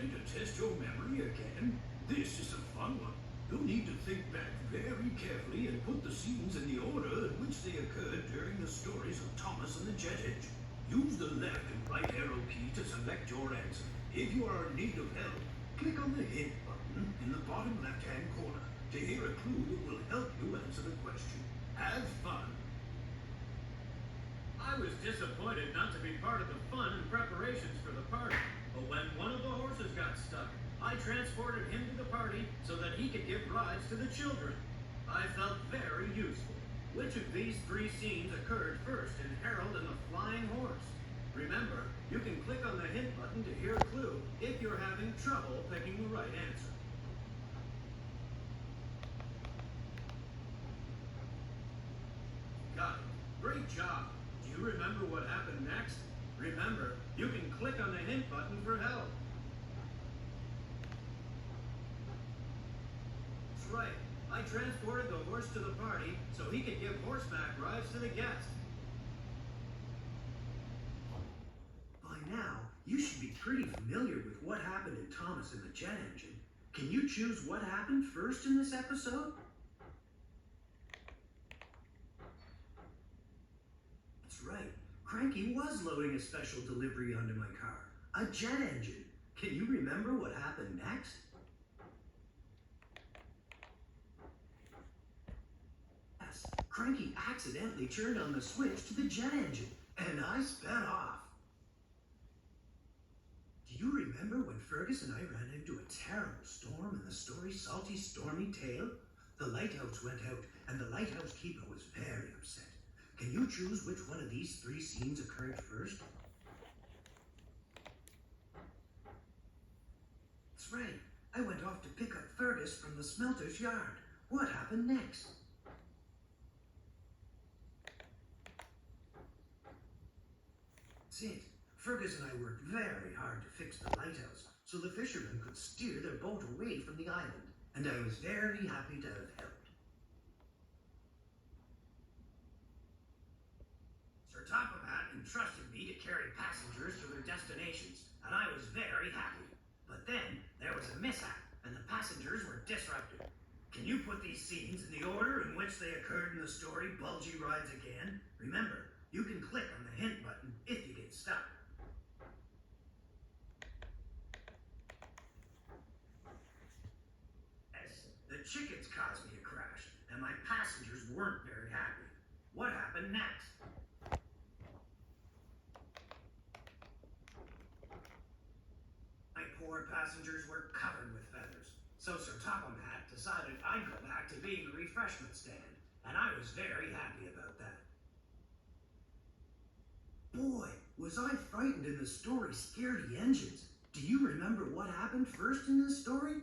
ready to test your memory again? This is a fun one. You'll need to think back very carefully and put the scenes in the order in which they occurred during the stories of Thomas and the Jet Engine. Use the left and right arrow key to select your answer. If you are in need of help, click on the hint button in the bottom left-hand corner to hear a clue that will help you answer the question. Have fun! I was disappointed not to be part of the fun and preparations for the party, but when one of the horses got stuck, I transported him to the party so that he could give rides to the children. I felt very useful. Which of these three scenes occurred first in Harold and the Flying Horse? Remember, you can click on the hint button to hear a clue if you're having trouble picking the right answer. Got it. Great job. Do you remember what happened next? Remember, you can click on the hint button for help. That's right. I transported the horse to the party so he could give horseback rides to the guests. By now, you should be pretty familiar with what happened in Thomas and the Jet Engine. Can you choose what happened first in this episode? That's right. Cranky was loading a special delivery onto my car, a jet engine. Can you remember what happened next? Yes, Cranky accidentally turned on the switch to the jet engine, and I sped off. Do you remember when Fergus and I ran into a terrible storm in the story Salty Stormy Tale? The lighthouse went out, and the lighthouse keeper was very upset. Can you choose which one of these three scenes occurred first? That's right. I went off to pick up Fergus from the smelter's yard. What happened next? That's it. Fergus and I worked very hard to fix the lighthouse so the fishermen could steer their boat away from the island, and I was very happy to have helped. Sir Top-O-Hat entrusted me to carry passengers to their destinations, and I was very happy. But then there was a mishap, and the passengers were disrupted. Can you put these scenes in the order in which they occurred in the story Bulgy Rides Again? Remember, you can click on the hint button if you get stuck. Yes, the chickens caused me a crash, and my passengers weren't very happy. What happened next? My poor passengers were covered with feathers, so Sir Topham-Hatt decided I'd go back to being the refreshment stand, and I was very happy about that. Boy, was I frightened in the story Scaredy Engines. Do you remember what happened first in this story?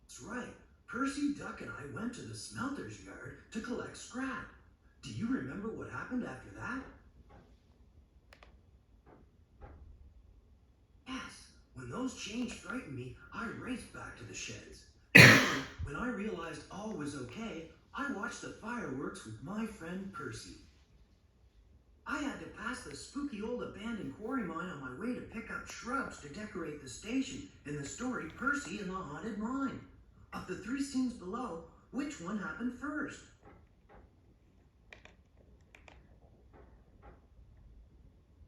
That's right. Percy, Duck, and I went to the smelter's yard to collect scrap. Do you remember what happened after that? Yes. When those chains frightened me, I raced back to the sheds. When I realized all was okay, I watched the fireworks with my friend Percy. I had to pass the spooky old abandoned quarry mine on my way to pick up shrubs to decorate the station in the story Percy and the Haunted Mine. Of the three scenes below, which one happened first?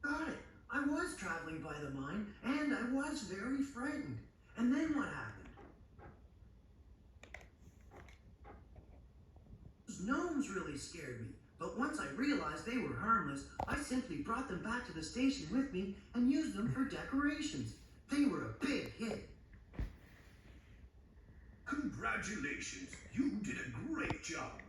Got it. I was traveling by the mine, and I was very frightened. And then what happened? Those gnomes really scared me, but once I realized they were harmless, I simply brought them back to the station with me and used them for decorations. They were a big hit. Congratulations, you did a great job.